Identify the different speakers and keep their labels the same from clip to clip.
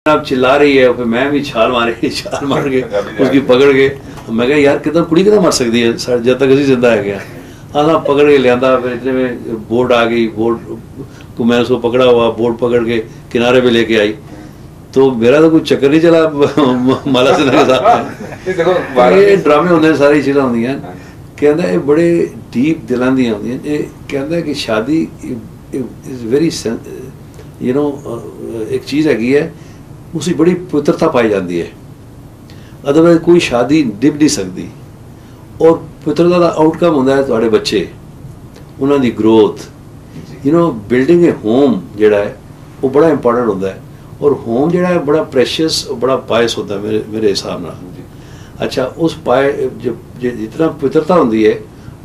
Speaker 1: आप चिल्ला रही है, फिर मैं भी छाल मारी, छाल मार के उसकी पकड़ के मैं कहा यार कितना कुड़ी कितना मर सकती है जब तक असी जिंदा है गया। हाँ पकड़ के लिया, फिर इतने में बोट आ गई, बोट को मैं उसको पकड़ा हुआ, बोट पकड़ के किनारे पे लेके आई। तो मेरा तो कोई चक्कर नहीं चला माला सिन्हा के साथ। ये ड्रामे होंगे, सारी चीज़ां होंदियां। कहता है बड़े डीप दिलों दी होंदियां। कहता है कि शादी इज़ वेरी यू नो एक चीज़ हैगी है, उसकी बड़ी पवित्रता पाई जाती है, अदरवाइज कोई शादी निभ नहीं सकती। और पवित्रता का आउटकम होता है थोड़े बच्चे, उन्होंने growth. You know building A home जोड़ा है वो बड़ा इंपॉर्टेंट होता है, और होम जोड़ा है बड़ा प्रेशियस और बड़ा पायस होता है मेरे हिसाब ना। अच्छा उस पाए जो जितना पवित्रता होती है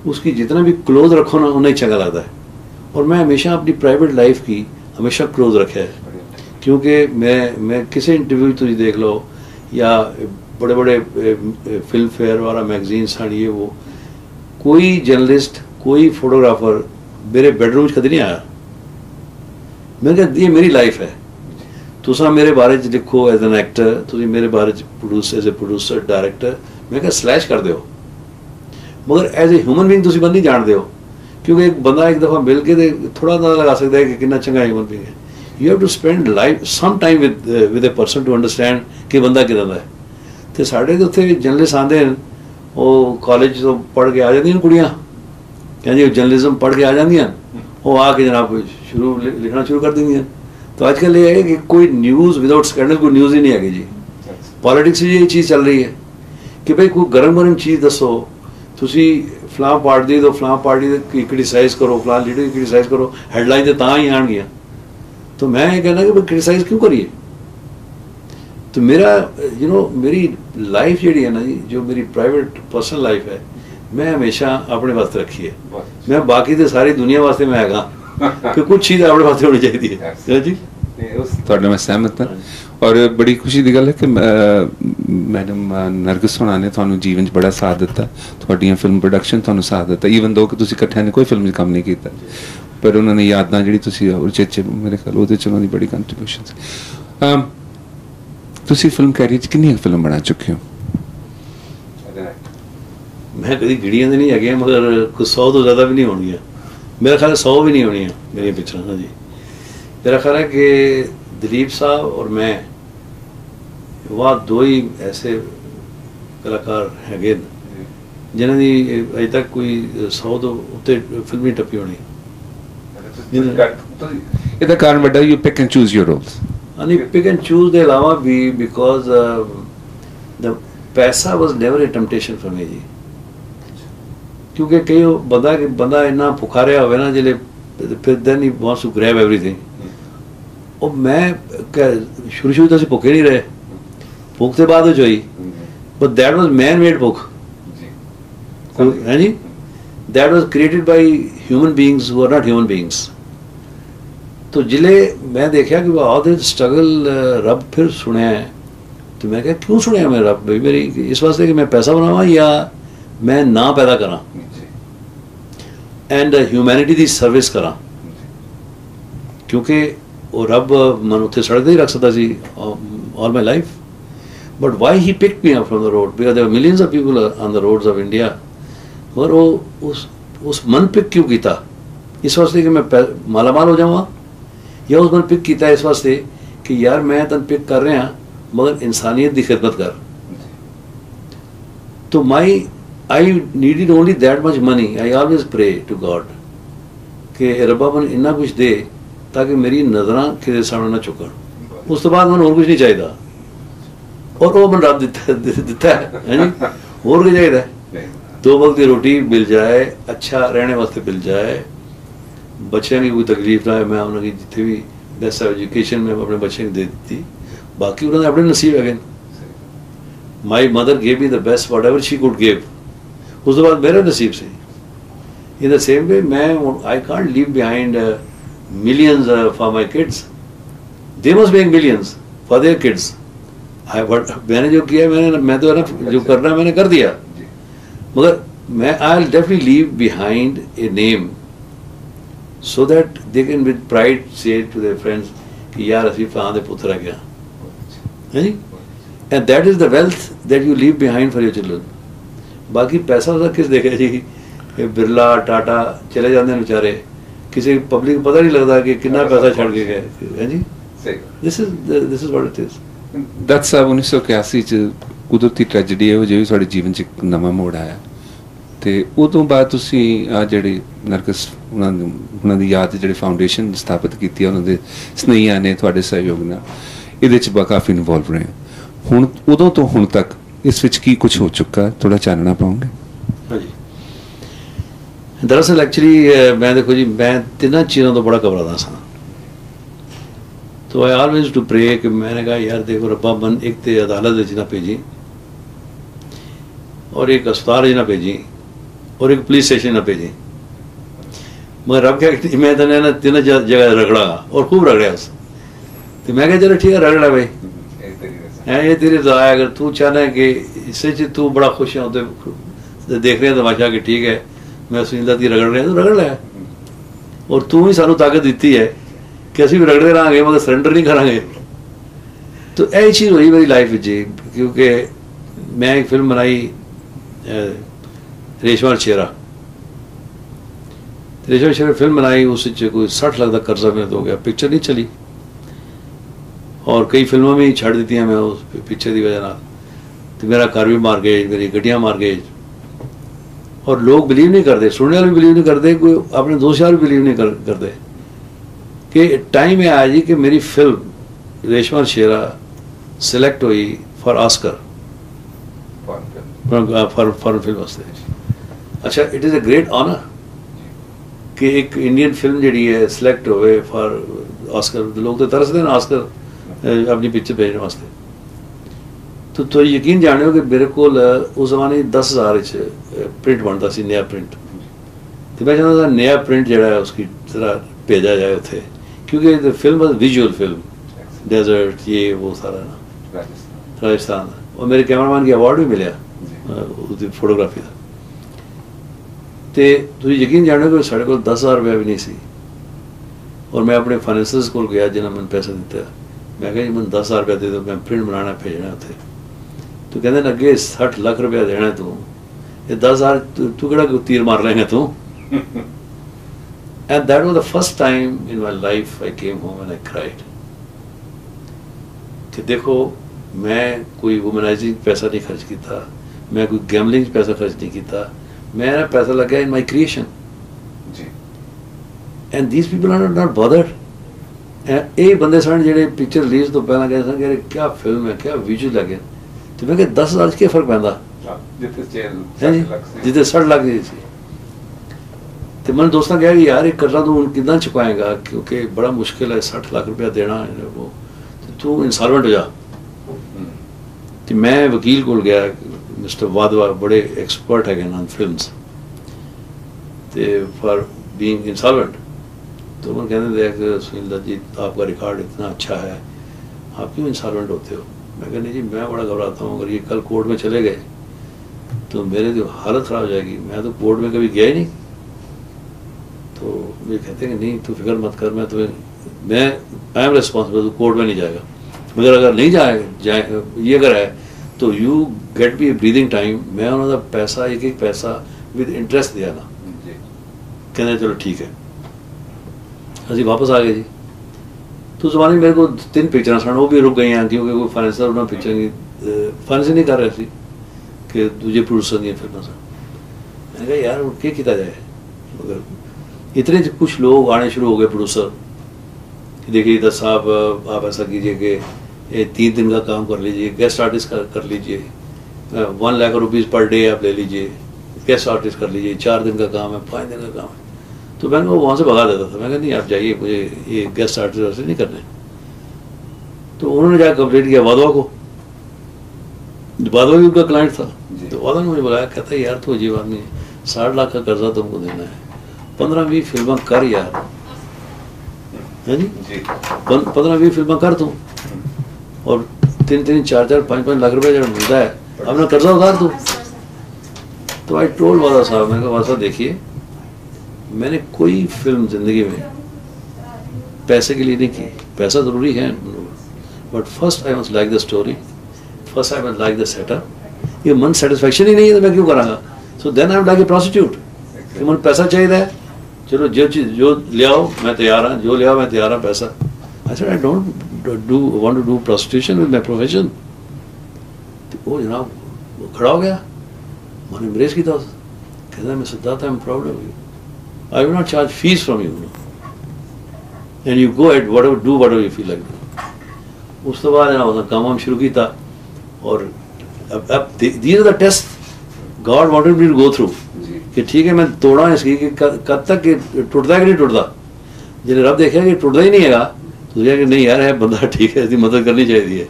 Speaker 1: उसकी जितना भी क्लोज रखो ना उन्हें चंगा लगता है। और मैं हमेशा अपनी प्राइवेट लाइफ की हमेशा क्लोज रखा है, क्योंकि मैं किसी इंटरव्यू तुम देख लो या बड़े बड़े फिल्म फेयर वाला मैगजीन्स हैं ये वो, कोई जर्नलिस्ट कोई फोटोग्राफर मेरे बेडरूम कभी नहीं आया। मैंने कहा ये मेरी लाइफ है, तुसा मेरे बारे च लिखो एज एन एक्टर, तुम मेरे बारे च एज ए प्रोड्यूसर डायरेक्टर, मैं कहा स्लैश कर दो, मगर एज ए ह्यूमन बीइंग तुम नहीं जानते हो। क्योंकि एक बंदा एक दफ़ा मिल के थोड़ा अंदाजा लगा सकता है कि कितना चंगा ह्यूमन बीइंग है। You have to spend life some time with a person to understand कि बंदा किदां दा है। तो साढ़े तो उत्थे जर्नलिस्ट आते हैं, वो कॉलेज तो पढ़ के आ जांदियां कुड़ियां, कहंदी जर्नलिज्म पढ़ के आ जांदियां, वो आके जनाब शुरू लिखना शुरू कर देंदियां। तो आजकल ये है कि कोई न्यूज़ विदाउट स्कैंडल कोई न्यूज़ ही नहीं है जी। पॉलिटिक्स में यही चीज़ चल रही है कि भाई कोई गर्म गर्म चीज़ दसो, तुसी फलां पार्टी तो फलां पार्टी की क्रिटिसाइज़ करो, फलां लीडर की क्रिटिसाइज़ करो, हैडलाइन तो तां ही आनगियां। तो मैं ये कहना कि भाई क्रिटिसाइज़ क्यों करिए। तो मेरा यू नो मेरी लाइफ जी है ना जी, जो मेरी प्राइवेट पर्सनल लाइफ है, मैं हमेशा अपने वास्ते रखी है। मैं बाकी तो सारी दुनिया वास्ते मैं हैगा कि कुछ चीज़ अपने वास्ते होनी चाहिए है जी।
Speaker 2: ਤੁਹਾਡੇ ਮੈਂ ਸਹਿਮਤ ਹਾਂ। ਔਰ ਬੜੀ ਖੁਸ਼ੀ ਦੀ ਗੱਲ ਹੈ ਕਿ ਮੈਡਮ ਨਰਗਿਸ ਹੋਣਾ ਨੇ ਤੁਹਾਨੂੰ ਜੀਵਨ 'ਚ ਬੜਾ ਸਾਥ ਦਿੱਤਾ, ਤੁਹਾਡੀਆਂ ਫਿਲਮ ਪ੍ਰੋਡਕਸ਼ਨ ਤੁਹਾਨੂੰ ਸਾਥ ਦਿੱਤਾ, ਈਵਨ ਦੋ ਕਿ ਤੁਸੀਂ ਇਕੱਠਿਆਂ ਨੇ ਕੋਈ ਫਿਲਮ 'ਚ ਕੰਮ ਨਹੀਂ ਕੀਤਾ, ਪਰ ਉਹਨਾਂ ਨੇ ਯਾਦਾਂ ਜਿਹੜੀ ਤੁਸੀਂ ਉਚੇਚੇ ਮੇਰੇ ਖਿਆਲ ਉਹਦੇ 'ਚ ਉਹਨਾਂ ਦੀ ਬੜੀ ਕੰਟਰੀਬਿਊਸ਼ਨ ਸੀ। ਤੁਸੀਂ ਫਿਲਮ ਕੈਰੀਅਰ 'ਚ ਕਿੰਨੀਆਂ ਫਿਲਮ ਬਣਾ ਚੁੱਕੇ ਹੋ?
Speaker 1: मैं कभी गिड़ियां तो नहीं है, मगर कुछ 100 तो ज़्यादा भी नहीं होनी। मेरा ख्याल है 100 भी नहीं होनी है मेरी पिक्चर। हाँ जी, मेरा ख्याल है कि दिलीप साहब और मैं वह दो ही ऐसे कलाकार है जिन्हों की अजे तक कोई 100 तो उत्ते फिल्म नहीं टप्पी होनी।
Speaker 2: ਇਹਦਾ ਕਾਰਨ ਵੱਡਾ you pick and choose your roles.
Speaker 1: नहीं पिक एंड चूज के अलावा भी बिकॉज द पैसा was never a temptation for me जी। क्योंकि कई बंदा इन्ना भुखारिया हो ना जिले, फिर then he wants to grab everything. और मैं शुरू तो भुखे नहीं रहे, भुख के बाद हुई, but that was man made भुख है जी। That was created by human beings who are not human beings. तो जिले मैं देखा कि बहुत स्ट्रगल रब फिर सुने है, तो मैं क्या क्यों सुने मैं रब भाई मेरी इस वास्ते कि मैं पैसा बनावा या मैं ना पैदा करा एंड ह्यूमैनिटी की सर्विस करा। क्योंकि वो रब मन उत्थे सड़क नहीं रख सकता सी all my life, but why he pick me up from the road because there millions of people on the roads of India. और वो उस मन पिक क्यों किया? इस वास्ते कि मैं मालामाल हो जाऊँगा, या उस मन पिक किया इस वास्ते कि यार मैं तन पिक कर रहा मगर इंसानियत की खिदमत कर। तो I needed only that much money. I always pray to God कि रब्बा मन इन्ना कुछ दे ताकि मेरी नज़र किसी सामने ना चुकन। उस तो बाद मैं और कुछ नहीं चाहिए, और वो मन रब दिता है जी। और क्या चाहिए? 2 वक्त की रोटी मिल जाए, अच्छा रहने वास्ते मिल जाए, बच्चों की कोई तकलीफ ना है, मैं उन्होंने जितने भी बेस्ट एजुकेशन में अपने बच्चों को दे दी, बाकी उन्होंने अपने नसीब है। My mother gave me the best what ever she could give. उस बाद मेरे नसीब से इन द सेम वे मैं I can't leave behind millions for my kids, they must make millions for their kids. मैंने जो किया मैं तो है ना जो करना है मैंने कर दिया, मगर मैं I will definitely leave behind a name so that they can with pride say to their friends कि यार असी फलां दे पुत्र है गया। है जी, and that is the wealth that you leave behind for your children. बाकी पैसा वैसा किस देखे जी, ये बिरला टाटा चले जाते हैं बेचारे, किसी पब्लिक को पता नहीं लगता कि कितना पैसा छड़ के गए, है जी। This is what it is.
Speaker 2: Dutt Sahib 1981 ਚ ਕੁਦਰਤੀ ਟ੍ਰੈਜੇਡੀ ਇਹੋ ਜਿਹੀ ਸਾਡੇ ਜੀਵਨ ਚ ਇੱਕ ਨਵਾਂ ਮੋੜ ਆਇਆ, ਤੇ ਉਦੋਂ ਬਾਅਦ ਤੁਸੀਂ ਆ ਜਿਹੜੇ ਨਰਗਸ ਉਹਨਾਂ ਦੀ ਯਾਦ ਜਿਹੜੇ ਫਾਊਂਡੇਸ਼ਨ ਸਥਾਪਿਤ ਕੀਤੀ, ਉਹਨਾਂ ਦੇ ਸਨੇਹੀਆਂ ਨੇ ਤੁਹਾਡੇ ਸਹਿਯੋਗ ਨਾਲ ਇਹਦੇ ਚ ਕਾਫੀ ਇਨਵੋਲਵ ਰਹੇ। ਹੁਣ ਉਦੋਂ ਤੋਂ ਹੁਣ ਤੱਕ ਇਸ ਵਿੱਚ ਕੀ ਕੁਝ ਹੋ ਚੁੱਕਾ, ਥੋੜਾ ਚਾਨਣਾ ਪਾਉਂਗੇ?
Speaker 1: ਹਾਂਜੀ, ਦਰਅਸਲ ਐਕਚੁਅਲੀ ਮੈਂ ਦੇਖੋ ਜੀ, ਮੈਂ ਤਿੰਨਾਂ ਚੀਜ਼ਾਂ ਤੋਂ ਬੜਾ ਘਬਰਾਦਾ ਸਾਂ। तो आई ऑलवेज टू प्रे कि मैंने कहा यार देखो रब्बा बन, एक तो अदालत ना भेजी, और एक अस्पताल ना भेजी, और एक पुलिस स्टेशन ना भेजी। मगर रब क्या, मैं तो ना तीनों जगह रगड़ा और खूब रगड़ा उस, तो मैं कहा चलो ठीक है रगड़ा भाई, है ये तेरी रजा है। अगर तू चाहना है कि इससे तू बड़ा खुश है तो देख रहे हैं तमाशा कि ठीक है मैं सुनिंदा ती रगड़ रहे हैं तो रगड़ लिया, और तू ही सानू ताकत दी है कि असीं भी रगड़ते रहांगे मगर सरेंडर नहीं करांगे। तो यही चीज़ हुई मेरी लाइफ जी, क्योंकि मैं एक फिल्म बनाई रेशमा शेरा, रेशमा शेरा फिल्म बनाई, उस कोई 60 लाख का कर्जा मेरे तो हो गया, पिक्चर नहीं चली, और कई फिल्मों में ही छड़ दी मैं उस पिक्चर की वजह नाल, तो मेरा घर भी मार गए, मेरी गड्डियाँ मार गए, और लोग बिलीव नहीं करते, सुनने वाले भी बिलीव नहीं करते, कोई अपने दोस्त यार भी बिलीव नहीं करते कि टाइम में आया जी कि मेरी फिल्म रेशमा शेरा सिलेक्ट हुई फॉर ऑस्कर, फॉर फिल्म वास्ते। अच्छा, it is a great honour कि एक इंडियन फिल्म जी है सिलेक्ट होए फॉर ऑस्कर। लोग तो तरसते हैं ऑस्कर अपनी पिक्चर भेजने वास्ते। तो यकीन जाने कि मेरे को उस जमाने 10,000 प्रिंट बनता सी, नया प्रिंट, तो मैं चाहता था नया प्रिंट जो है उसकी जरा भेजा जाए उथे, क्योंकि film was visual film, desert ये वो सारा ना राजस्थान, और मेरे कैमरामैन की अवार्ड भी मिले उसकी फोटोग्राफी का। तो तुम यकीन जानो कि साढ़े को 10,000 रुपया भी नहीं सी, और मैं अपने फाइनेंसर्स को गया जिन्हें मैंने पैसा दिता, मैं कहा जी मैंने 10,000 रुपया दे दो, मैं प्रिंट बनाना भेजना उत्थे। तो कहते अगे 60 लाख रुपया देना तू, ये 10,000 तू केड़ा तीर मार लेंगे तू। And that was the first time in my life I came home and I cried. कि देखो मैं कोई वुमनाइजिंग पैसा नहीं खर्च किया, मैं कोई गैमलिंग पैसा खर्च नहीं किया, मेरा पैसा लगा in my creation, and these people are not bothered. ये बंदे सन जेडे पिक्चर रिलीज तो पहला कहे सन कि क्या फिल्म है, क्या विजुअल है, तो मैं 10,000 क्या फर्क पैंदा जितने 60 लाख दी सी। तो मैंने दोस्तों कहा कि यार एक कर्जा तू हूँ कितना चुकाएगा, क्योंकि बड़ा मुश्किल है 60 लाख रुपया देना वो, तो तू इंसॉल्वेंट हो जा। तो मैं वकील को गया, मिस्टर वाधवा, बड़े एक्सपर्ट है ऑन फिल्म्स, तो फॉर बीइंग इंसॉल्वेंट। तो मैंने कहने दिया सुनील जी आपका रिकॉर्ड इतना अच्छा है, आप क्यों इंसॉल्वेंट होते हो? मैं कहने जी मैं बड़ा घबराता हूँ, अगर ये कल कोर्ट में चले गए तो मेरे तो हालत ख़राब हो जाएगी, मैं तो कोर्ट में कभी गया ही नहीं। तो वे कहते हैं कि नहीं तू फिक्र मत कर, मैं आई एम रिस्पॉन्सिबल, तू कोर्ट में नहीं जाएगा, मगर अगर नहीं जाए ये अगर है तो you get be breathing time. मैं उन्होंने पैसा एक पैसा विद इंटरेस्ट दिया ना, कहते चलो ठीक है, अभी वापस आ गए जी। तो ज़माने में मेरे को 3 पिक्चर सन, वो भी रुक गई हैं क्योंकि कोई फाइनेंसर उन्होंने पिक्चर की फाइनेंसिंग नहीं कर रहे थे कि दूजे प्रोड्यूसर दी फिल्म सन। मैंने कहा यार क्या किया जाए, मगर इतने कुछ लोग आने शुरू हो गए प्रोड्यूसर, देखिए दस साहब आप ऐसा कीजिए कि ये 3 दिन का काम कर लीजिए, गेस्ट आर्टिस्ट कर लीजिए, 1 लाख रुपीज़ पर डे आप ले लीजिए, गेस्ट आर्टिस्ट कर लीजिए, 4 दिन का काम है, 5 दिन का काम है। तो मैंने वो वहाँ से भगा देता था, मैं कहा नहीं आप जाइए, मुझे ये गेस्ट आर्टिस्ट वैसे नहीं करने। तो उन्होंने जाकर कंप्लेंट किया वाधवा को, वाधवा भी उनका क्लाइंट था। तो वाधवा ने मुझे बुलाया, कहता है यार तो अजीब आदमी है, 60 लाख का कर्जा तुमको देना है, 15-20 फिल्में कर यार, है जी 15-20 फिल्में कर तू, और 3-3, 4-4, 5-5 लाख रुपए जब मिलता है अपना कर्जा उतार तू। तो आई टोल्ड वाला साहब, मैंने कहा वासा देखिए मैंने कोई फिल्म जिंदगी में पैसे के लिए नहीं की, पैसा ज़रूरी है but first I must like the story, first I must like the setup. ये मन सैटिस्फैक्शन ही नहीं है तो मैं क्यों करांगा? So then I am like a prostitute कि मन पैसा चाहिए है, चलो जो चीज़ जो ले आओ मैं तैयार हाँ, जो ले आओ मैं तैयार हाँ, पैसा। I said I don't want to do prostitution with my profession. वो जनाब वो खड़ा हो गया, मैंने एम्ब्रेस किया, कहता मैं Siddharth I am proud of you, I will not charge fees from you and you go at whatever do whatever you feel like. उस तो बाद जनाब काम शुरू किया और अब these are the test god wanted me to go through कि ठीक है मैं तोड़ा इसकी कि कब तक कि टुटता है कि नहीं टुटता। जिन्हें रब देखा कि टुटता ही नहीं है तो सोचा कि नहीं यार है बंदा ठीक है, इसकी मदद करनी चाहिए।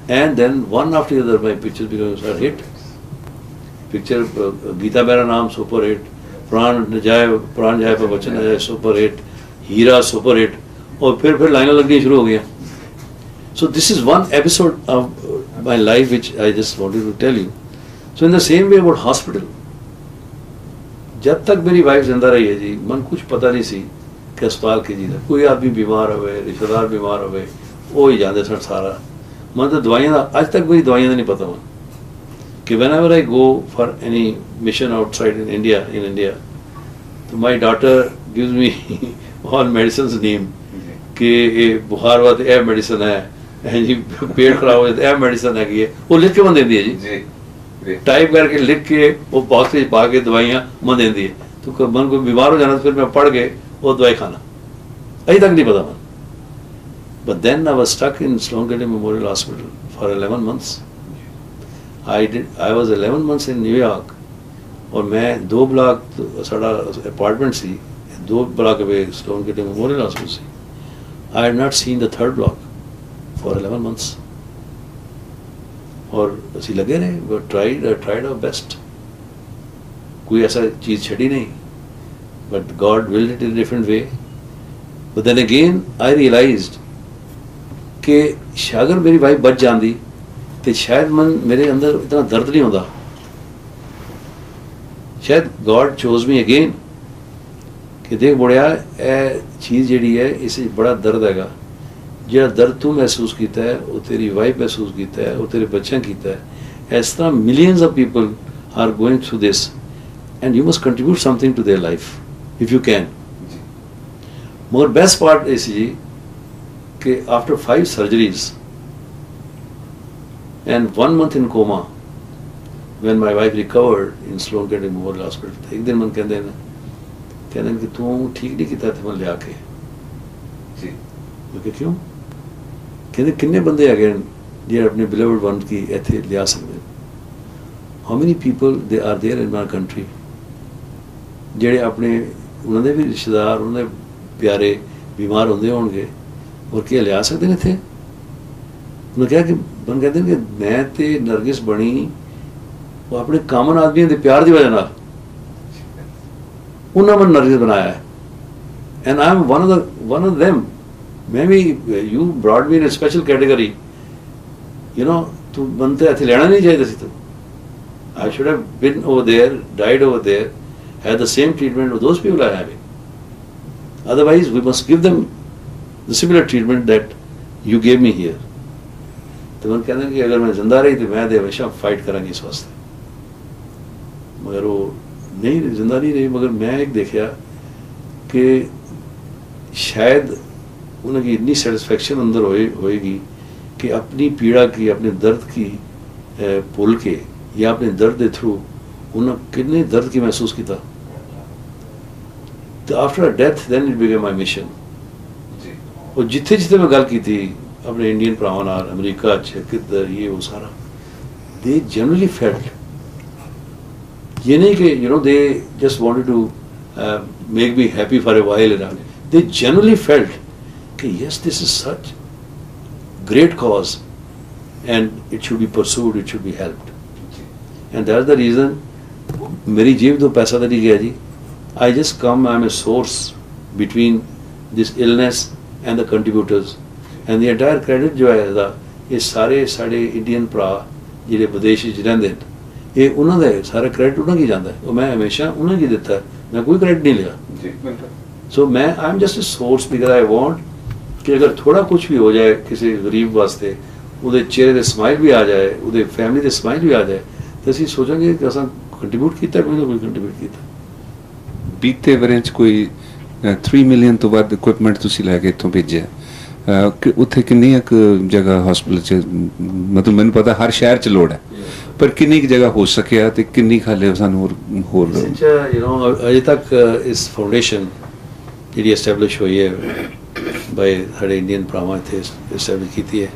Speaker 1: And then one after other my picture become hit. Picture Geeta Mera Naam super hit, Pran Jaye Par Vachan Jaye super hit, Heera super hit, और फिर लाइनें लगनी शुरू हो गई। So this is one episode of my life which I just wanted to tell you. So in the same way about hospital, जब तक मेरी वाइफ जिंदा रही है जी, मन कुछ पता नहीं सी कि अस्पताल की जी कोई आदमी बीमार हो, रिश्तेदार बीमार हो, वो ही जाते सन सारा। मन तो दवाइयां अज तक मेरी दवाइयां का नहीं पता मन कि whenever I go for any mission outside in India तो my daughter gives me all medicine name कि बुखार वास्ते यह मेडिसिन है जी, पेट खराब हो जाए यह मेडिसिन है, वो लिख के मन देती है जी, टाइप करके लिख के वो बॉक्स में पा के दवाइयाँ मन देती है। तो मन को बीमार हो जाना तो फिर मैं पढ़ के वो दवाई खाना, अभी तक नहीं पता मन। But then I was stuck in Sloan Kettering memorial hospital for 11 months। I was 11 months in New York, और मैं 2 ब्लॉक साड़ा अपार्टमेंट सी, 2 block away Sloan Kettering memorial hospital सी। I had not seen the 3rd block for 11 months। और असी लगे रहे, वो ट्राइड आवर बेस्ट, कोई ऐसा चीज़ छड़ी नहीं, but god willed it in different way. But then again I realised कि अगर मेरी वाइफ बच जाती तो शायद मन मेरे अंदर इतना दर्द नहीं होता। शायद गॉड चोज मी अगेन कि देख मुड़िया ए चीज़ जी है इस बड़ा दर्द हैगा, जो दर्द तू महसूस किया है वो तेरी वाइफ महसूस किया है, वो तेरे बच्चों किया है। इस तरह millions of people are going through this and you must contribute something to their life if you can. मगर बेस्ट पार्ट इस जी कि after 5 surgeries and 1 month in coma, when my wife recovered in Sloan-Kettering Memorial Hospital, एक दिन मन कहते हैं कि तू ठीक नहीं किया थे मन लिया के जी। मैं क्यों? कहते किन्ने बंदे है जे अपने beloved one की इत्थे लिया सकते? How many people they are there in our country जेड़े अपने उन्होंने भी रिश्तेदार उन्होंने प्यारे बीमार होंगे होंगे और क्या लिया सकते हैं थे? उन्होंने कहा कि बन कहते हैं कि मैं ते नरगिस बनी वो अपने कामन आदमी के प्यार की वजह ना उन्होंने मन नरगिस बनाया है। And I am one of them. मैं भी you brought me in special category, you know, तू बनते इतने लेना नहीं चाहिए सी। तो I should have been over there, died over there, had the same treatment of those people are having. Otherwise we must give them the similar treatment that you gave me here. तो मन कहते हैं कि अगर मैं जिंदा रही तो मैं हमेशा फाइट करांगी इस वास्ते, मगर वो नहीं जिंदा नहीं रही। मगर मैं एक देखा कि शायद उनकी इतनी सेटिस्फैक्शन अंदर होएगी कि अपनी पीड़ा की, अपने दर्द की भूल के या अपने दर्द के थ्रू उन्हें कितने दर्द की महसूस किया। तो after death then it became my mission. और जिथे जिथे मैं गल की थी अपने इंडियन भरावां नाल, अमरीका किधर ये वो सारा, दे जनरली फेल्ट, ये नहीं कि you know they just wanted to make me happy for a while and all, they generally felt कि yes this is such great cause and it should be pursued, it should be helped. And that is the reason मेरी जेब तो पैसा तो नहीं गया जी। I just come, I am a source between this illness and the contributors and the entire credit जो है ये सारे साढ़े इंडियन भरा जिहड़े विदेश रहिंदे ने, ये उन्होंने सारा क्रेडिट उन्होंने की जाता है, और मैं हमेशा उन्होंने की दिता है, मैं कोई क्रेडिट नहीं लिया। सो मैं I am just a source because I want कि अगर थोड़ा कुछ भी हो जाए किसी गरीब वास्ते ਉਹਦੇ ਚਿਹਰੇ ਤੇ ਸਮਾਈਲ ਵੀ ਆ ਜਾਏ, ਉਹਦੇ ਫੈਮਿਲੀ ਤੇ ਸਮਾਈਲ ਵੀ ਆ ਜਾਏ, ਤੇ ਅਸੀਂ ਸੋਚਾਂਗੇ ਕਿ ਅਸਾਂ ਕੰਟਰੀਬਿਊਟ ਕੀਤਾ, ਕੋਈ ਨਾ ਕੋਈ ਕੰਟਰੀਬਿਊਟ ਕੀਤਾ।
Speaker 2: ਬੀਤੇ ਵਰ੍ਹਿਆਂ 'ਚ ਕੋਈ 3 ਮਿਲੀਅਨ ਤੋਂ ਵੱਧ ਇਕੁਇਪਮੈਂਟ ਤੁਸੀਂ ਲੈ ਕੇ ਇੱਥੋਂ ਭੇਜਿਆ, ਉੱਥੇ ਕਿੰਨੀ ਕੁ ਜਗ੍ਹਾ ਹਸਪੀਟਲ 'ਚ, ਮਤਲਬ ਮੈਨੂੰ ਪਤਾ ਹਰ ਸ਼ਹਿਰ 'ਚ ਲੋੜ ਹੈ, ਪਰ ਕਿੰਨੀ ਕੁ ਜਗ੍ਹਾ ਹੋ ਸਕਿਆ ਤੇ ਕਿੰਨੀ ਖਾਲੇ ਸਾਨੂੰ ਹੋਰ
Speaker 1: ਅਜੇ ਤੱਕ ਇਸ ਫਾਊਂਡੇਸ਼ਨ ਜਿਹੜੀ ਐਸਟੈਬਲਿਸ਼ ਹੋਈ ਹੈ ਬਾਈ ਸਾਡੇ ਇੰਡੀਅਨ ਭਰਾਵਾਂ ਇੱਥੇ ਐਸਟੈਬਲਿਸ਼ ਕੀਤੀ ਹੈ,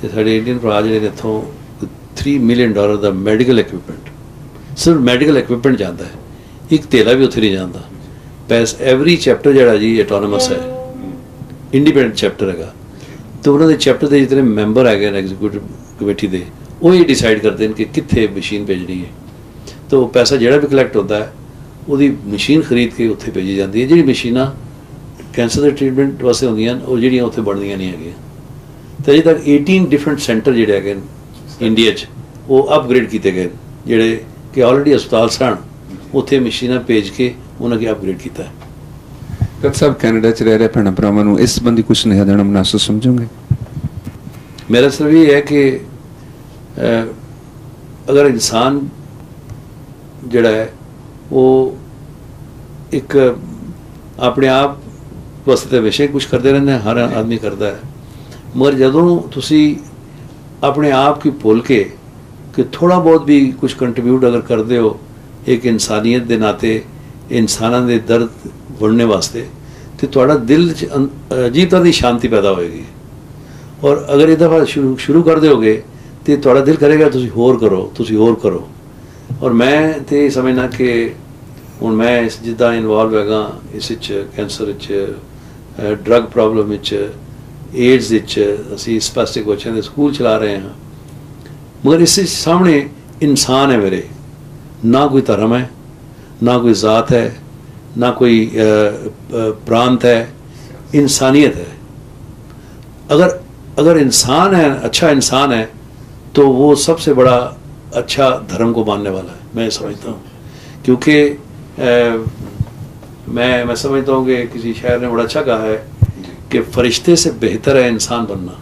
Speaker 1: ਤੇ ਸਾਡੇ ਇੰਡੀਅਨ ਭਰਾ ਜਿਹੜੇ ਨੇ ਇੱਥੋਂ $3 ਮਿਲੀਅਨ ਦਾ ਮੈਡੀਕਲ ਇਕਵਿਪਮੈਂਟ, ਸਿਰਫ ਮੈਡੀਕਲ ਇਕਵਿਪਮੈਂਟ ਜਾਂਦਾ ਹੈ, ਇੱਕ ਤੇਲਾ ਵੀ ਉੱਥੇ ਨਹੀਂ ਜਾਂਦਾ। ਪੈਸ ਐਵਰੀ ਚੈਪਟਰ ਜਿਹੜਾ ਜੀ ਆਟੋਨਮਸ ਹੈ, ਇੰਡੀਪੈਂਡੈਂਟ ਚੈਪਟਰ ਹੈਗਾ, ਤੇ ਉਹਨਾਂ ਦੇ ਚੈਪਟਰ ਦੇ ਜਿਤਨੇ ਮੈਂਬਰ ਹੈਗੇ ਨੇ ਐਗਜ਼ੀਕਿਊਟਿਵ ਕਮੇਟੀ ਦੇ, ਉਹ ਹੀ ਡਿਸਾਈਡ ਕਰਦੇ ਨੇ ਕਿ ਕਿੱਥੇ ਮਸ਼ੀਨ ਭੇਜਣੀ ਹੈ। ਤਾਂ ਉਹ ਪੈਸਾ ਜਿਹੜਾ ਵੀ ਕਲੈਕਟ ਹੁੰਦਾ ਹੈ ਉਹਦੀ ਮਸ਼ੀਨ ਖਰੀਦ ਕੇ ਉੱਥੇ ਭੇਜੀ ਜਾਂਦੀ ਹੈ। ਜਿਹੜੀ ਮਸ਼ੀਨਾਂ ਕੈਂਸਰ ਦੇ ਟ੍ਰੀਟਮੈਂਟ ਵਾਸਤੇ ਹੁੰਦੀਆਂ ਨੇ, ਉਹ ਜਿਹੜੀਆਂ ਉੱਥੇ ਬਣਦੀਆਂ ਨਹੀਂ ਹੈਗੀਆਂ। ਤੇ ਅਜੇ ਤੱਕ 18 ਡਿਫਰੈਂਟ ਸੈਂਟਰ ਜਿਹੜੇ ਹੈਗੇ ਨੇ ਇੰਡੀਆ 'ਚ, ਉਹ ਅਪਗ੍ਰੇਡ ਕੀਤੇ ਗਏ, ਜਿਹੜੇ ਕਿ ਆਲਰੇਡੀ ਹਸਪਤਾਲ ਸਨ, ਉੱਥੇ ਮਸ਼ੀਨਾਂ ਭੇਜ ਕੇ ਉਹਨਾਂ ਕੇ ਅਪਗ੍ਰੇਡ ਕੀਤਾ ਹੈ।
Speaker 2: ਡਾਕਟਰ ਸਾਹਿਬ, ਕੈਨੇਡਾ 'ਚ ਰਹਿ ਰਹੇ ਭੈਣਾਂ ਭਰਾਵਾਂ ਨੂੰ ਇਸ ਸੰਬੰਧੀ ਕੁਛ ਸੁਨੇਹਾ ਦੇਣਾ ਮੁਨਾਸਿਬ ਸਮਝੋਗੇ?
Speaker 1: मेरा सिर्फ ये है कि अगर इंसान जड़ा है वो एक अपने आप वास्ते तो वैसे कुछ करते रहते हैं, हर आदमी करता है, मगर जदों तुसी अपने आप की भुल के कि थोड़ा बहुत भी कुछ कंट्रीब्यूट अगर करते हो एक इंसानियत के नाते, इंसानां दे दर्द वड़ने वास्ते, तो तुहाड़ा दिल च अजीब तरह की शांति पैदा होएगी। और अगर एक दफ़ा शुरू कर दोगे तो थोड़ा दिल करेगा तुसी होर करो, तुसी होर करो। और मैं तो ये समझना कि हूँ मैं इस जिदा इनवॉल्व हैगा इस कैंसर, ड्रग प्रॉब्लम, एड्स, असी स्पैस्टिक बच्चों के स्कूल चला रहे हैं, मगर इस सामने इंसान है मेरे, ना कोई धर्म है, ना कोई ज़ात है, ना कोई प्रांत है, इंसानियत है। अगर इंसान है, अच्छा इंसान है, तो वो सबसे बड़ा अच्छा धर्म को मानने वाला है, मैं समझता हूँ। क्योंकि मैं समझता हूँ कि किसी शायर ने बड़ा अच्छा कहा है कि फरिश्ते से बेहतर है इंसान बनना,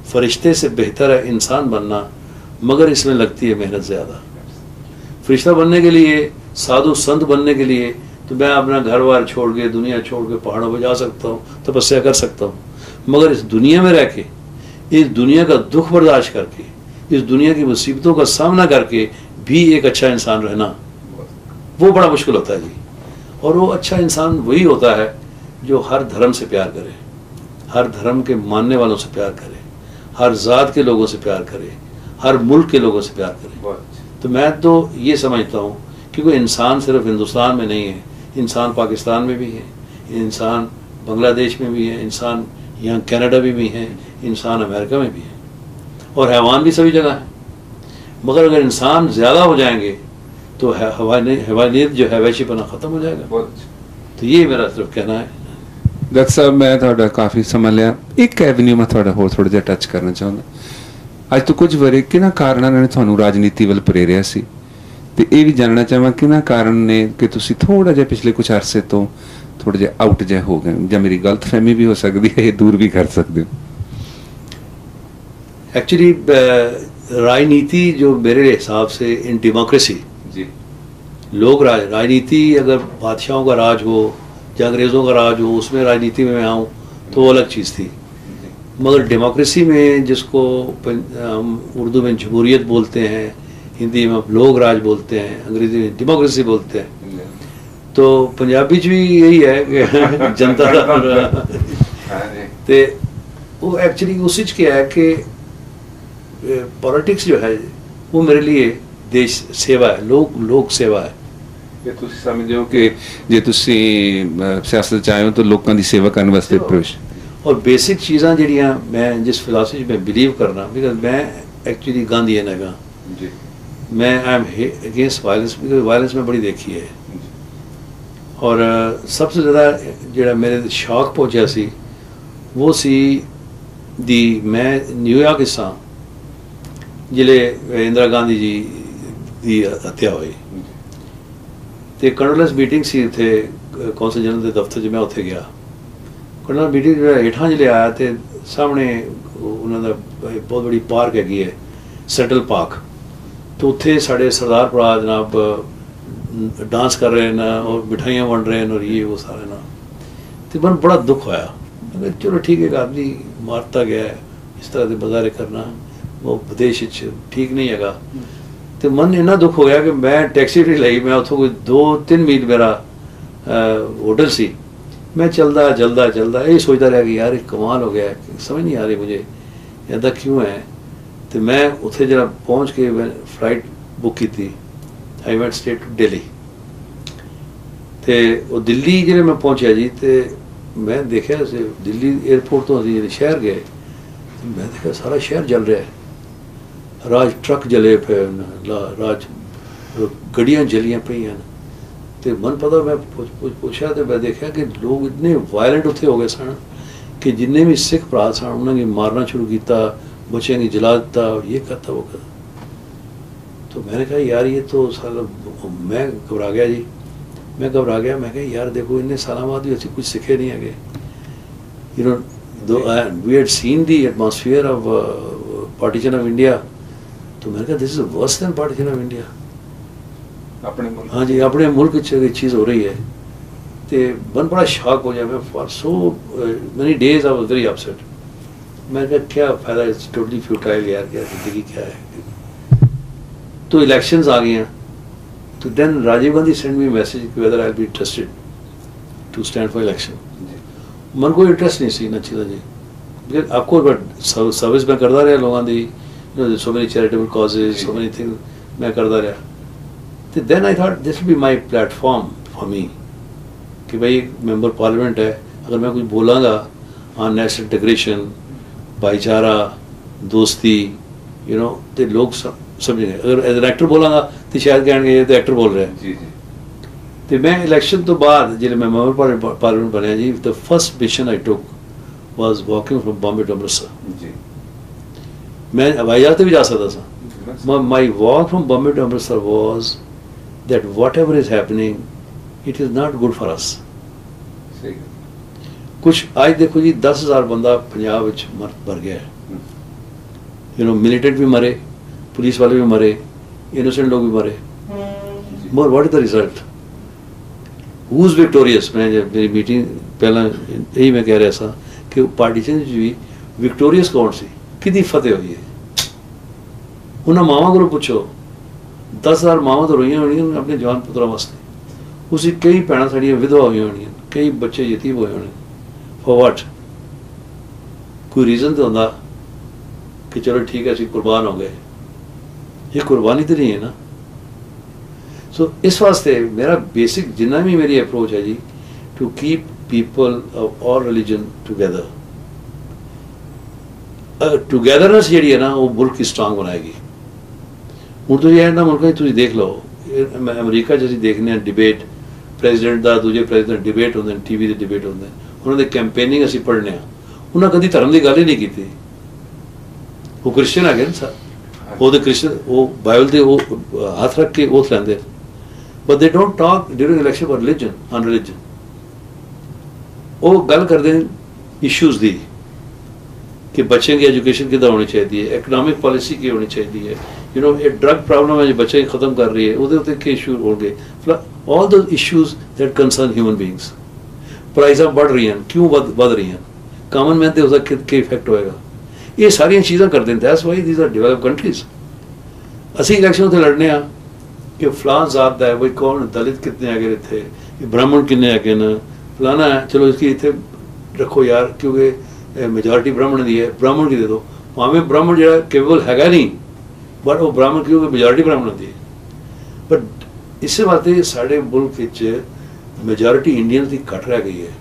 Speaker 1: फरिश्ते से बेहतर है इंसान बनना, मगर इसमें लगती है मेहनत ज़्यादा। फरिश्ता बनने के लिए, साधु संत बनने के लिए तो मैं अपना घर बार छोड़ के, दुनिया छोड़ के पहाड़ों पर जा सकता हूँ, तपस्या कर सकता हूँ, मगर इस दुनिया में रह के, इस दुनिया का दुख बर्दाश्त करके, इस दुनिया की मुसीबतों का सामना करके भी एक अच्छा इंसान रहना, वो बड़ा मुश्किल होता है जी। और वो अच्छा इंसान वही होता है जो हर धर्म से प्यार करे, हर धर्म के मानने वालों से प्यार करे, हर ज़ात के लोगों से प्यार करे, हर मुल्क के लोगों से प्यार करे। तो मैं तो ये समझता हूँ कि कोई इंसान सिर्फ हिंदुस्तान में नहीं है, इंसान पाकिस्तान में भी है, इंसान बांग्लादेश में भी है, इंसान यहाँ कनाडा में भी है, इंसान अमेरिका में भी है, और हैवान भी सभी जगह है। मगर अगर इंसान ज़्यादा हो जाएंगे तो हैवानियत जो है वैशीपना ख़त्म हो जाएगा। तो ये मेरा सिर्फ कहना है।
Speaker 2: डॉक्टर साहब, मैं थोड़ा काफ़ी समय लिया, एक एवेन्यू मैं थोड़ा होर थोड़ा जिहा टच करना चाहुंदा। अज तो कुछ वरे किन्हां कारणों ने तुहानूं राजनीति वल प्रेरिया सी, ते ये भी जानना चाहां किन्हां कारण ने कि तुसीं थोड़ा जिहा पिछले कुछ अरसे तो थोड़ा जिहा आउट जिहा हो गए, या मेरी गलतफहमी भी हो सकती है, ये दूर भी कर सकते हो?
Speaker 1: एक्चुअली राजनीति जो मेरे हिसाब से इन डेमोक्रेसी
Speaker 2: जी,
Speaker 1: लोग राजनीति अगर बादशाहों का राज हो या अंग्रेज़ों का राज हो, उसमें राजनीति में मैं आऊँ तो वो अलग चीज़ थी। मगर डेमोक्रेसी में, जिसको हम उर्दू में जमहूरियत बोलते हैं, हिंदी में लोग राज बोलते हैं, अंग्रेजी में डेमोक्रेसी बोलते हैं, तो पंजाबी च भी यही है कि जनता का ते वो एक्चुअली उसी क्या है कि पॉलिटिक्स जो है वो मेरे लिए देश सेवा है, लोक सेवा है।
Speaker 2: ये तुसी समझदे हो कि जे तुसी सियासत च आए हो तो लोगों की सेवा करने वास्ते प्रवेश,
Speaker 1: और बेसिक चीज़ां जिहड़ियां मैं जिस फिलासफी में बिलीव करना, बिकॉज मैं एक्चुअली गांधीयन हैगा जी, मैं I am against violence, because violence में बड़ी देखी है। और सबसे ज़्यादा जिहड़ा मेरे शौक पहुंचा सी वो सी दी, मैं न्यूयॉर्क हिस्सा जिले इंदिरा गांधी जी की हत्या हुई, तो कंडोलेंस मीटिंग सी उत्थे कौंसल जनरल के दफ्तर च मैं उत्थे गया, ਕਰਨਲ ਮੀਟਿੰਗ ਜਿਹੜਾ ਹੇਠਾਂ ਜਿਹੇ ਆਇਆ ਤੇ ਸਾਹਮਣੇ ਉਹਨਾਂ ਦਾ ਬਹੁਤ ਬੜੀ ਪਾਰਕ ਹੈਗੀ ਹੈ ਸੈਟਲ ਪਾਰਕ, ਤੇ ਉੱਥੇ ਸਾਡੇ ਸਰਦਾਰ ਭਰਾ ਜਨਾਬ डांस कर रहे हैं ना और मिठाइयाँ बन रहे हैं और ये वो सारे ना, तो मन बड़ा दुख होया। मैं चलो ठीक है, एक आदमी मारता गया है, इस तरह से बाजारे करना वो विदेश ठीक नहीं हैगा। तो मन इन्ना दुख हो गया कि मैं टैक्सी नहीं लाई, मैं उतो कोई 2-3 मील मेरा होटल सी, मैं चलता चलता चलता ये सोचता रहा कि यार कमाल हो गया है, समझ नहीं आ रही मुझे ऐसा क्यों है। तो मैं उत्थे जरा पहुँच के फ्लाइट बुक की थी, I went straight to Delhi. तो वो दिल्ली जिले मैं पहुंचा जी, तो मैं देखा दिल्ली एयरपोर्ट तो अभी शहर गए, तो मैं देखा सारा शहर जल रहा है, राज ट्रक जले पे, राज गड्डियाँ जलियाँ पई हैं। तो मन पता मैं पूछा तो मैं देखा कि लोग इतने वायलेंट उत्थे हो गए सन कि जिन्ने भी सिख भरा सन उन्होंने मारना शुरू किया, बच्चों की जला दिता, ये करता वो करता। तो मैंने कहा यार ये तो साल, मैं घबरा गया जी, मैं घबरा गया। मैं कहा यार देखो इन्ने साल बाद भी असं कुछ सीखे नहीं है, you know we had seen the atmosphere of partition of India. तो मैंने कहा this is worse than partition of India.
Speaker 2: अपने मुल्क,
Speaker 1: हाँ जी, अपने मुल्क चीज़ हो रही है। तो मन बड़ा शॉक हो जाए। मैं for so many days I was very upset. मैंने कहा क्या फ़ायदा, इट्स टोटली फ्यूटाइल यार, क्या ज़िंदगी क्या है। तो इलेक्शंस आ गई हैं, तो then Rajiv Gandhi send me message whether I be interested to stand for election. मन को इंटरेस्ट नहीं सी ना चीज़ा जी, आपको बट सर्विस मैं करता रहा लोगों की, so many charitable causes, so many thing मैं करता रहा। तो then I thought this will be my platform for me कि भाई मेंबर पार्लियामेंट है, अगर मैं कुछ बोलाँगा ऑन नेशनल इंटीग्रेशन, भाईचारा, दोस्ती, यू नो, तो लोग समझेंगे। अगर एज एन एक्टर बोलांगा तो शायद कहेंगे ये तो एक्टर बोल रहे हैं जी। तो मैं इलेक्शन तो बाद जो मैं मेंबर पार्लियामेंट बनया जी, the first mission I took was walking from Bombay to Amritsar जी। मैं हवाई जहाज से भी जा सकता था। My walk from Bombay to Amritsar was that whatever is happening it is not good for us. कुछ आज देखो जी 10,000 बंदा पंजाब मर गया है, यू नो, मिलिटेंट भी मरे, पुलिस वाले भी मरे, इनोसेंट लोग भी मरे, मगर what is the result, who is victorious. मैं जब मेरी मीटिंग पहला यही मैं कह रहा था कि पार्टीशन भी विक्टोरियस कौन सी, कितनी फतेह हुई है। उन्होंने मावा को पूछो, 10,000 मावा तो रोइया होनी अपने जवान पुत्रा वास्ते, उसी कई भैन साड़ियाँ विधवा हुई होनी, कई बच्चे यतीम हुए होने, फॉर व्हाट। कोई रीजन तो होता कि चलो ठीक है, कुर्बान हो गए, ये कुर्बानी तो नहीं है ना। सो इस वास्ते मेरा बेसिक जितना भी मेरी अप्रोच है जी, to keep people of all religion together. Togetherness जी है ना वो मुल्क की स्ट्रांग बनाएगी। हूँ तो ये ना मुल्क तुम देख लो, अमरीका जैसी देखने डिबेट प्रेजिडेंट का दूजे प्रेजिडेंट डिबेट होंगे, टीवी के डिबेट होंगे, उन्होंने कैंपेनिंग असी पढ़ने, उन्हें कभी धर्म की गल ही नहीं की। वो क्रिश्चियन है ना सर, वो तो क्रिश्चियन वो बाइबल से वो हाथ रख के ओथ लेंदे, but they don't talk during election for religion on religion. वो गल करते हैं इशूज़ दी कि बच्चे की एजुकेशन कितना होनी चाहिए है, इकनॉमिक पॉलिसी की होनी चाहिए है, यू नो, ये ड्रग प्रॉब्लम है जो बच्चे की खत्म कर रही है, वो के इशू होंगे, all the issues that concern human beings. प्राइसा बढ़ रही हैं, क्यों बढ़ रही हैं, कॉमन मैन तो उसका क्या इफेक्ट होएगा, ये सारिया चीज़ा करते हैं। That's why these are develop countries. असी इलेक्शन उत्थे लड़ने कि फलां जात है, भाई कौन दलित कितने आ गए थे, ब्राह्मण किन्ने आ गए न, फलाना है, चलो इसकी इतने रखो यार, क्योंकि मेजॉरिटी ब्राह्मण की है, ब्राह्मण की दे दो। भावें ब्राह्मण जो केवल है नहीं, बट वो ब्राह्मण क्योंकि मेजॉरिटी ब्राह्मण की है। बट इस वास्ते साढ़े मुल्क मेजॉरिटी इंडियन की घट रह गई है।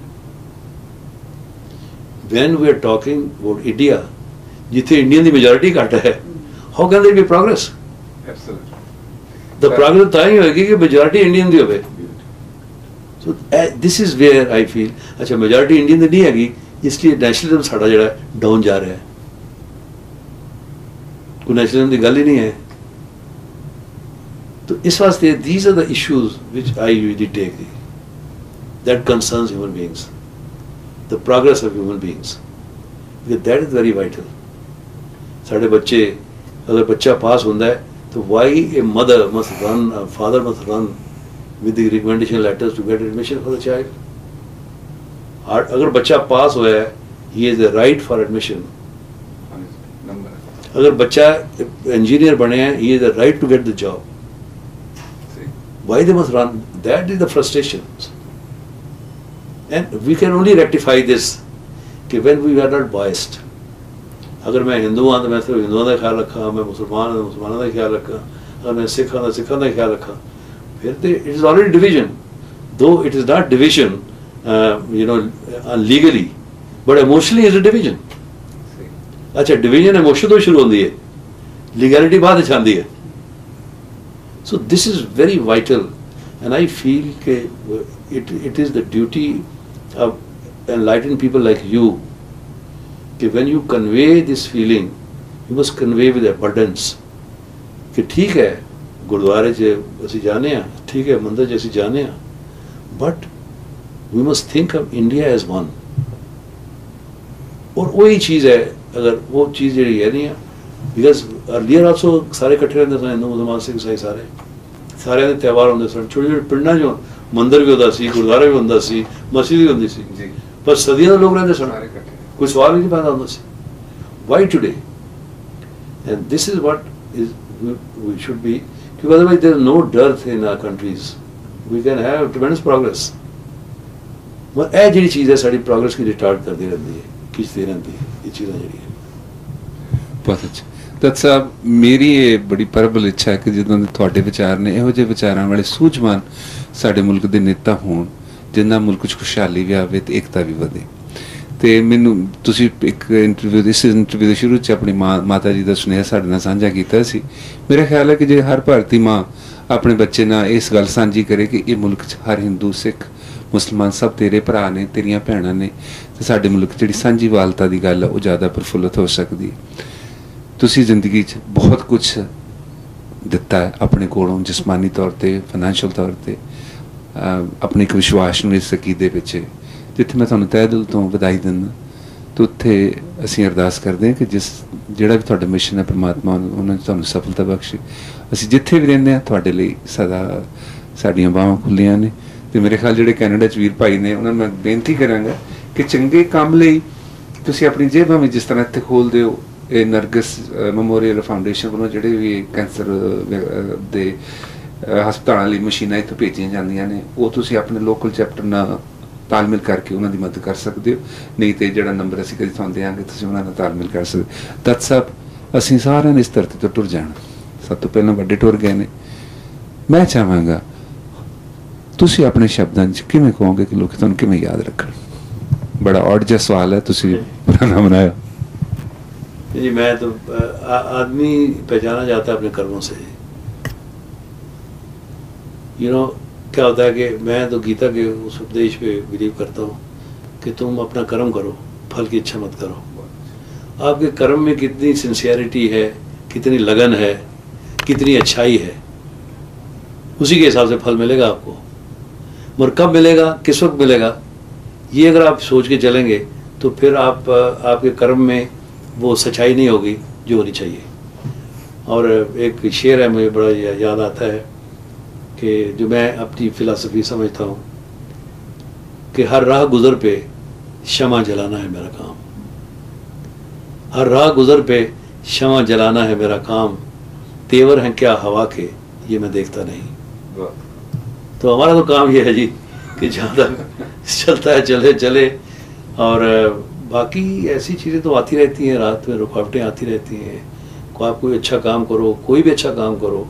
Speaker 1: When we are talking about India जिथे इंडियन की मेजॉरिटी घट है, how can there be progress. The progress तो ही होगी कि मेजॉरिटी इंडियन की होवे। So this is where I feel, अच्छा मेजॉरिटी इंडियन की नहीं हैगी, इसलिए नेशनलिज्म साडा जिहड़ा डाउन जा रहा है। कोई नेशनलिज्म की गल ही नहीं है। तो इस वास्ते these are the issues which I usually take that concerns human beings, the progress of human beings, because that is very vital. साढ़े बच्चे, अगर बच्चा पास होता है तो why a mother must run, a father must run with the recommendation letters to get admission for the child. अगर बच्चा पास हुआ है, he has the right for admission. अगर बच्चा इंजीनियर बने हैं, he has the right to get the job. Why they must run? That is the frustration. And we can only rectify this कि when we are not biased. अगर मैं हिंदू हाँ तो मैं सिर्फ हिंदुओं का ख्याल रखा, मैं मुसलमान हाँ तो मुसलमानों का ख्याल रखा, अगर मैं सिख हाँ तो सिखों का ख्याल रखा, फिर तो it is already division. Though it is not division, legally, but emotionally is a division. अच्छा, डिवीजन इमोशन तो शुरू होती है, लीगैलिटी बाद आती है. So this is very vital, and I feel that it is the duty of enlightened people like you, that when you convey this feeling, you must convey with abundance. कि ठीक है गुरुद्वारे च असी जाने आ, ठीक है मंदिर च असी जाने आ, but we must think of India as one. और वही चीज़ है, अगर वो चीज़ जी है नहीं है, बिकॉज अर्लीयर आल्सो सारे इकट्ठे रहते सन, हिंदू मुसलमान सिख ईसाई सारे दे त्यौहार होंदे सन, छोटे छोटे पिंडां जो मंदिर भी होंदा सी, गुरुद्वारा भी होंदा सी, मस्जिद भी होंदी सी, पर सदियां लोग रहंदे सन, कोई सवाल ही नहीं पैदा होंदा सी. Why today? And this is what is we should be, because otherwise there is no dearth in our countries. We can have tremendous progress. पर ਇਹ ਜਿਹੜੀ ਚੀਜ਼ ਹੈ ਸਾਡੀ ਪ੍ਰੋਗਰੈਸ ਕੀ ਰਿਟਾਰਡ ਕਰਦੀ ਰਹਿੰਦੀ ਹੈ, ਖਿੱਚਦੀ ਰਹਿੰਦੀ ਹੈ ਇਹ ਚੀਜ਼ਾਂ ਜਿਹੜੀਆਂ.
Speaker 2: ਬਹੁਤ ਅੱਛਾ ਦੱਤ ਸਾਹਿਬ, ਮੇਰੀ ਇਹ ਬੜੀ ਪ੍ਰਬਲ ਇੱਛਾ ਹੈ ਕਿ ਜਦੋਂ ਦੇ ਤੁਹਾਡੇ ਵਿਚਾਰ ਨੇ, ਇਹੋ ਜਿਹੇ ਵਿਚਾਰਾਂ ਵਾਲੇ ਸੂਝਵਾਨ ਸਾਡੇ ਮੁਲਕ ਦੇ ਨੇਤਾ ਹੋਣ, ਜਿਨ੍ਹਾਂ ਮੁਲਕ 'ਚ ਖੁਸ਼ਹਾਲੀ ਵੀ ਆਵੇ ਤੇ ਏਕਤਾ ਵੀ ਵਧੇ. ਤੇ ਮੈਨੂੰ ਤੁਸੀਂ ਇੱਕ ਇੰਟਰਵਿਊ ਦੇ ਸ਼ੁਰੂ 'ਚ ਆਪਣੀ ਮਾਤਾ ਜੀ ਦਾ ਸੁਨੇਹਾ ਸਾਡੇ ਨਾਲ ਸਾਂਝਾ ਕੀਤਾ ਸੀ. ਮੇਰਾ ਖਿਆਲ ਹੈ ਕਿ ਜੇ ਹਰ ਭਾਰਤੀ ਮਾਂ ਆਪਣੇ ਬੱਚੇ ਨਾਲ ਇਸ ਗੱਲ ਸਾਂਝੀ ਕਰੇ ਕਿ ਇਹ ਮੁਲਕ 'ਚ ਹਰ ਹਿੰਦੂ ਸਿੱਖ ਮੁਸਲਮਾਨ ਸਭ ਤੇਰੇ ਭਰਾ ਨੇ, ਤੇਰੀਆਂ ਭੈਣਾਂ ਨੇ, ਤੇ ਸਾਡੇ ਮੁਲਕ ਜਿਹੜੀ ਸਾਂਝੀਵਾਲਤਾ ਦੀ ਗੱਲ ਹੈ ਉਹ ਜ਼ਿਆਦਾ ਪ੍ਰਫੁੱਲਤ ਹੋ ਸਕਦੀ ਹੈ. ਤੁਸੀਂ ਜ਼ਿੰਦਗੀ 'ਚ ਬਹੁਤ ਕੁਛ ਦਿੱਤਾ ਹੈ ਆਪਣੇ ਕੋਲੋਂ, ਜਿਸਮਾਨੀ ਤੌਰ 'ਤੇ, ਫਾਈਨੈਂਸ਼ੀਅਲ ਤੌਰ 'ਤੇ, ਆਪਣੇ ਇੱਕ ਵਿਸ਼ਵਾਸ ਨੂੰ ਇਸ ਅਕੀਦੇ ਵਿੱਚ, ਜਿੱਥੇ ਮੈਂ ਤੁਹਾਨੂੰ ਤਹਿ ਦਿਲ ਤੋਂ ਵਧਾਈ ਦਿੰਦਾ, ਤੇ ਉੱਥੇ ਅਸੀਂ ਅਰਦਾਸ ਕਰਦੇ ਹਾਂ ਕਿ ਜਿਹੜਾ ਵੀ ਤੁਹਾਡਾ ਮਿਸ਼ਨ ਹੈ ਪਰਮਾਤਮਾ ਉਹਨਾਂ 'ਚ ਤੁਹਾਨੂੰ ਸਫਲਤਾ ਬਖਸ਼ੇ. ਅਸੀਂ ਜਿੱਥੇ ਵੀ ਰਹਿੰਦੇ ਹਾਂ ਤੁਹਾਡੇ ਲਈ ਸਦਾ ਸਾਡੀਆਂ ਬਾਹਾਂ ਖੁੱਲ੍ਹੀਆਂ ਨੇ. ਤੇ ਮੇਰੇ ਖਿਆਲ ਜਿਹੜੇ ਕੈਨੇਡਾ 'ਚ ਵੀਰ ਭਾਈ ਨੇ, ਉਹਨਾਂ ਨੂੰ ਮੈਂ ਬੇਨਤੀ ਕਰਾਂਗਾ ਕਿ ਚੰਗੇ ਕੰਮ ਲਈ ਤੁਸੀਂ ਆਪਣੀ ਜੇਬਾਂ ਵਿੱਚ ਜਿਸ ਤਰ੍ਹਾਂ ਇੱਥੇ ਖੋਲ੍ਹਦੇ ਹੋ, ਇਹ ਨਰਗਸ ਮੈਮੋਰੀਅਲ ਫਾਊਂਡੇਸ਼ਨ ਵੱਲੋਂ ਜਿਹੜੇ ਵੀ ਕੈਂਸਰ ਦੇ ਹਸਪਤਾਲਾਂ ਲਈ ਮਸ਼ੀਨਾਂ ਇੱਥੋਂ ਭੇਜੀਆਂ ਜਾਂਦੀਆਂ ਨੇ, ਉਹ ਤੁਸੀਂ ਆਪਣੇ ਲੋਕਲ ਚੈਪਟਰ ਨਾਲ ਤਾਲਮੇਲ ਕਰਕੇ ਉਹਨਾਂ ਦੀ ਮਦਦ ਕਰ ਸਕਦੇ ਹੋ. ਨਹੀਂ ਤੇ ਜਿਹੜਾ ਨੰਬਰ ਅਸੀਂ ਕਦੀ ਤੁਹਾਨੂੰ ਦਿਆਂਗੇ ਤੁਸੀਂ ਉਹਨਾਂ ਨਾਲ ਤਾਲਮੇਲ ਕਰ ਸਕਦੇ. ਦੱਤ ਸਾਹਿਬ, ਅਸੀਂ ਸਾਰਿਆਂ ਨੇ ਇਸ ਧਰਤੀ ਤੋਂ ਟੁਰ ਜਾਣਾ, ਸਭ ਤੋਂ ਪਹਿਲਾਂ ਵੱਡੇ ਟੁਰ ਗਏ ਨੇ. ਮੈਂ ਚਾਹਾਂਗਾ ਤੁਸੀਂ ਆਪਣੇ ਸ਼ਬਦਾਂ 'ਚ ਕਿਵੇਂ ਕਹੋਗੇ ਕਿ ਲੋਕ ਤੁਹਾਨੂੰ ਕਿਵੇਂ ਯਾਦ ਰੱਖਣ? ਬੜਾ ਔਡ ਜਿਹਾ ਸਵਾਲ ਹੈ, ਤੁਸੀਂ ਪੁਰਾਣਾ ਬਣਾਇਆ
Speaker 1: जी. मैं तो आदमी पहचाना जाता है अपने कर्मों से. क्या होता है कि मैं तो गीता के उस उपदेश पे बिलीव करता हूँ कि तुम अपना कर्म करो, फल की इच्छा मत करो. आपके कर्म में कितनी सिंसियरिटी है, कितनी लगन है, कितनी अच्छाई है, उसी के हिसाब से फल मिलेगा आपको. मगर कब मिलेगा, किस वक्त मिलेगा, ये अगर आप सोच के चलेंगे तो फिर आपके कर्म में वो सच्चाई नहीं होगी जो होनी चाहिए. और एक शेर है मुझे बड़ा याद आता है कि जो मैं अपनी फ़िलासफ़ी समझता हूँ कि हर राह गुज़र पे शमा जलाना है मेरा काम. हर राह गुज़र पे शमा जलाना है मेरा काम, तेवर हैं क्या हवा के ये मैं देखता नहीं. तो हमारा तो काम ये है जी कि जहाँ तक चलता है चले चले. और बाकी ऐसी चीज़ें तो आती रहती हैं, रात में रुकावटें आती रहती हैं. आप कोई अच्छा काम करो, कोई भी अच्छा काम करो,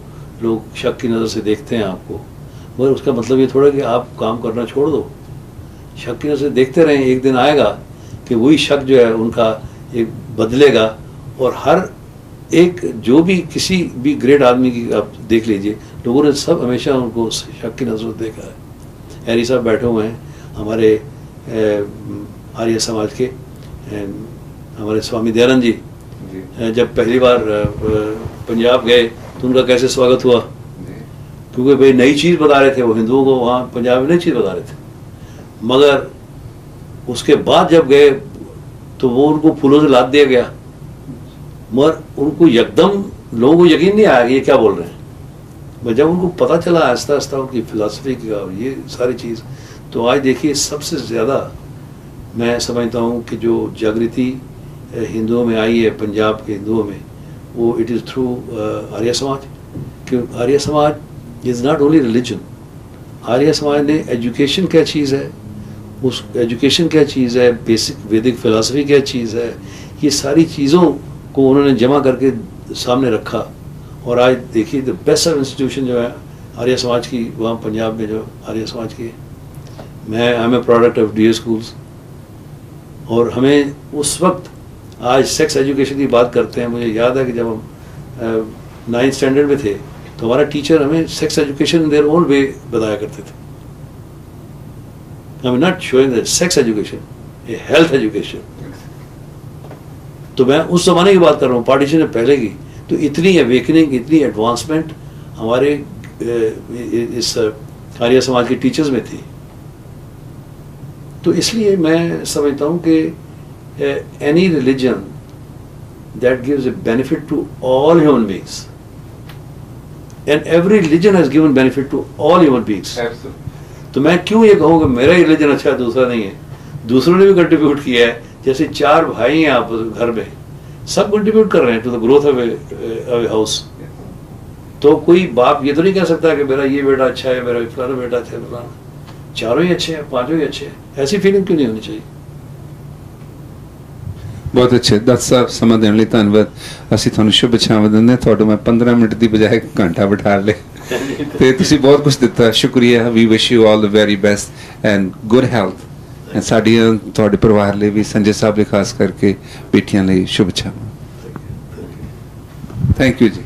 Speaker 1: लोग शक की नज़र से देखते हैं आपको, मगर उसका मतलब ये थोड़ा कि आप काम करना छोड़ दो. शक की नज़र से देखते रहें, एक दिन आएगा कि वही शक जो है उनका एक बदलेगा. और हर एक जो भी किसी भी ग्रेट आदमी की आप देख लीजिए, लोगों ने सब हमेशा उनको शक की नज़र से देखा है. हैरी साहब बैठे हुए हैं, हमारे आर्य समाज के, हमारे स्वामी दयानंद जी जब पहली बार पंजाब गए तो उनका कैसे स्वागत हुआ, क्योंकि भाई नई चीज़ बता रहे थे वो हिंदुओं को, वहाँ पंजाब में नई चीज़ बता रहे थे. मगर उसके बाद जब गए तो वो उनको फूलों से लाद दिया गया, मगर उनको एकदम लोगों को यकीन नहीं आया कि ये क्या बोल रहे हैं। मैं जब उनको पता चला आहिस्ता आहिस्ता उनकी फिलॉसफी का और ये सारी चीज़, तो आज देखिए सबसे ज़्यादा मैं समझता हूँ कि जो जागृति हिंदुओं में आई है, पंजाब के हिंदुओं में, वो it is through Arya Samaj. क्यों Arya Samaj is not only religion, Arya Samaj ने एजुकेशन क्या चीज़ है, उस एजुकेशन क्या चीज़ है, बेसिक वैदिक फिलॉसफी क्या चीज़ है, ये सारी चीज़ों को उन्होंने जमा करके सामने रखा। और आज देखिए द बेस्ट ऑफ इंस्टीट्यूशन जो है आर्य समाज की, वहाँ पंजाब में जो आर्य समाज की, मैं I am a product of the schools. और हमें उस वक्त, आज सेक्स एजुकेशन की बात करते हैं, मुझे याद है कि जब हम 9th स्टैंडर्ड में थे तो हमारा टीचर हमें sex education in their own way बताया करते थे। I am not showing that sex education, A health education. तो मैं उस जमाने की बात कर रहा हूँ, पार्टीशन से पहले की। तो इतनी अवेकनिंग, इतनी एडवांसमेंट हमारे इस आर्य समाज के टीचर्स में थी। तो इसलिए मैं समझता हूँ कि any religion that gives a benefit to all human beings, and every religion has given benefit to all human beings. तो मैं क्यों ये कहूँ कि मेरा ही रिलीजन अच्छा है, दूसरा नहीं है। दूसरों ने भी कंट्रीब्यूट किया है, जैसे 4 भाई हैं आप घर में, सब कंट्रीब्यूट कर रहे हैं to the growth of a house. तो कोई बाप ये तो नहीं कह सकता कि मेरा ये बेटा अच्छा है, मेरा फलाना बेटा अच्छा है, फलाना। चारों ही अच्छे हैं, पांचों ही अच्छे हैं, ऐसी फीलिंग क्यों नहीं होनी चाहिए।
Speaker 2: बहुत अच्छे दस साहब, ਸਮਾਂ ਦੇਣ ਲਈ ਧੰਨਵਾਦ। ਅਸੀਂ ਤੁਹਾਨੂੰ ਸ਼ੁਭ ਇੱਛਾਵਾਂ ਦਿੰਦੇ ਹਾਂ। ਤੁਹਾਨੂੰ ਮੈਂ 15 ਮਿੰਟ ਦੀ ਬਜਾਏ ਘੰਟਾ ਬਿਠਾ ਲਏ ਤੇ ਤੁਸੀਂ ਬਹੁਤ ਕੁਝ ਦਿੱਤਾ, ਸ਼ੁਕਰੀਆ। We wish you all the very best and good health. And ਸਾਡੀਆਂ ਤੁਹਾਡੇ ਪਰਿਵਾਰ ਲਈ ਵੀ, ਸੰਜੇ ਸਾਹਿਬ ਲਈ ਖਾਸ ਕਰਕੇ, ਬੇਟੀਆਂ ਲਈ ਸ਼ੁਭ ਇੱਛਾਵਾਂ। ਥੈਂਕ ਯੂ ਜੀ।